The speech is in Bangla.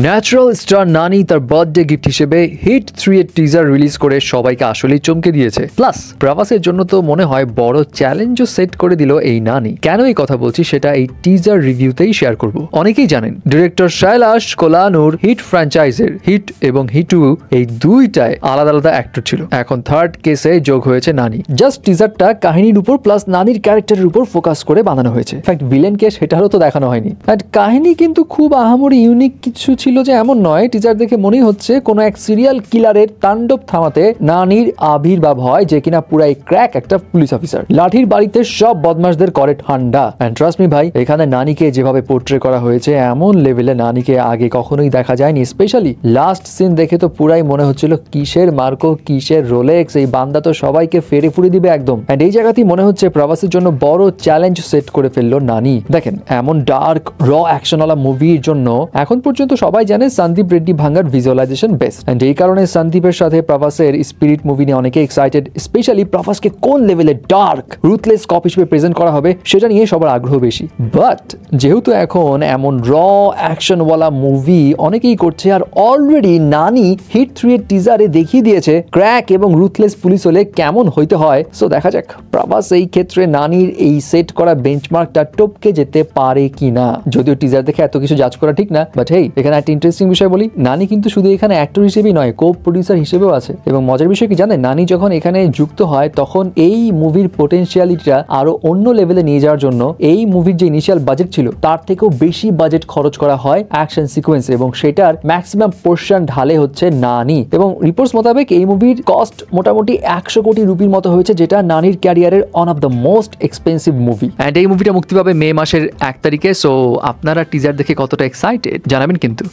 ন্যাচারাল স্টার নানি তার বার্থডে গিফট হিসেবে হিট 3 এর টিজার রিলিজ করে সবাইকে আসলেই চমকে দিয়েছে। প্লাস প্রভাসের জন্য তো মনে হয় বড় চ্যালেঞ্জও সেট করে দিল এই নানি। কেন এই কথা বলছি সেটা এই টিজার রিভিউতেই শেয়ার করব। অনেকেই জানেন ডিরেক্টর শৈলাশ কোলানুর হিট ফ্র্যাঞ্চাইজের হিট এবং হিট 2 এই দুইটায় আলাদা আলাদা অ্যাক্টর ছিল। এখন থার্ড কেসে যোগ হয়েছে নানি। জাস্ট টিজারটা কাহিনীর উপর প্লাস নানির ক্যারেক্টারের উপর ফোকাস করে বানানো হয়েছে। ইনফ্যাক্ট ভিলেনকে সেটারও তো দেখানো হয়নি। অ্যান্ড কাহিনী কিন্তু খুব আহামরি ইউনিক কিছু ছিল যে এমন নয়। টিজার দেখে মনেই হচ্ছে কোনো এক সিরিয়াল কিলারের তাণ্ডব থামাতে নানির আবির্ভাব হয়, যে কিনা পুরাই ক্র্যাক একটা পুলিশ অফিসার। লাঠির বাড়িতে সব বদমাশদের করে ঠান্ডা। এন্ড ট্রাস্ট মি ভাই, এখানে নানিকে যেভাবে পোর্ট্রে করা হয়েছে এমন লেভেলে নানিকে আগে কখনোই দেখা যায়নি। স্পেশালি লাস্ট সিন দেখে তো পুরাই মনে হচ্ছিল কিসের মার্কো কিসের রোলেক্স, এই বান্দা তো সবাইকে ফেরে ফুরে দিবে একদম। এন্ড এই জায়গাতেই মনে হচ্ছে প্রভাসের জন্য বড় চ্যালেঞ্জ সেট করে ফেললো নানি। দেখেন এমন ডার্ক র অ্যাকশনওয়ালা মুভির জন্য এখন পর্যন্ত সবাই জানে সন্দীপ রেড্ডি ভাঙ্গার ভিজুয়ালাইজেশন বেস্ট। এন্ড এই কারণে সন্দীপের সাথে প্রভাসের স্পিরিট মুভি নিয়ে অনেকে এক্সাইটেড। স্পেশালি প্রভাসকে কোন লেভেলে ডার্ক রুথলেস কপ হিসেবে প্রেজেন্ট করা হবে সেটা নিয়ে সবার আগ্রহ বেশি। বাট যেহেতু এখন এমন র অ্যাকশনওয়ালা মুভি অনেকেই করছে, আর অলরেডি নানি হিট 3 এর টিজারে দেখিয়ে দিয়েছে ক্র্যাক এবং রুথলেস পুলিশ হলে কেমন হইতে হয়। সো দেখা যাক প্রভাস এই ক্ষেত্রে নানির এই সেট করা বেঞ্চমার্কটা টপকে যেতে পারে কিনা। যদিও টিজার দেখে এত কিছু জাজ করা ঠিক না, বাট হেই এখানে একটা ইন্টারেস্টিং বিষয় বলি, নানি কিন্তু শুধু এখানে অ্যাক্টর হিসেবেই নয়, কো প্রডিউসার হিসেবেও আছে। এবং মজার বিষয় কি জানেন, নানি যখন এখানে যুক্ত হয় তখন এই মুভির পোটেনশিয়ালিটিটা আরো অন্য লেভেলে নিয়ে যাওয়ার জন্য এই মুভির যে ইনিশিয়াল বাজেট ছিল তার থেকেও বেশি বাজেট খরচ করা হয় অ্যাকশন সিকোয়েন্স, এবং সেটার ম্যাক্সিমাম পোর্শন ঢালে হচ্ছে নানি। এবং রিপোর্টস মোতাবেক এই মুভির কস্ট মোটামুটি 100 কোটি রুপির মতো হয়েছে, যেটা নানির ক্যারিয়ারের one of the most expensive movie. And এই মুভিটা মুক্তি পাবে মে মাসের 1 তারিখে। সো আপনারা টিজার দেখে কতটা এক্সাইটেড জানাবেন কিন্তু।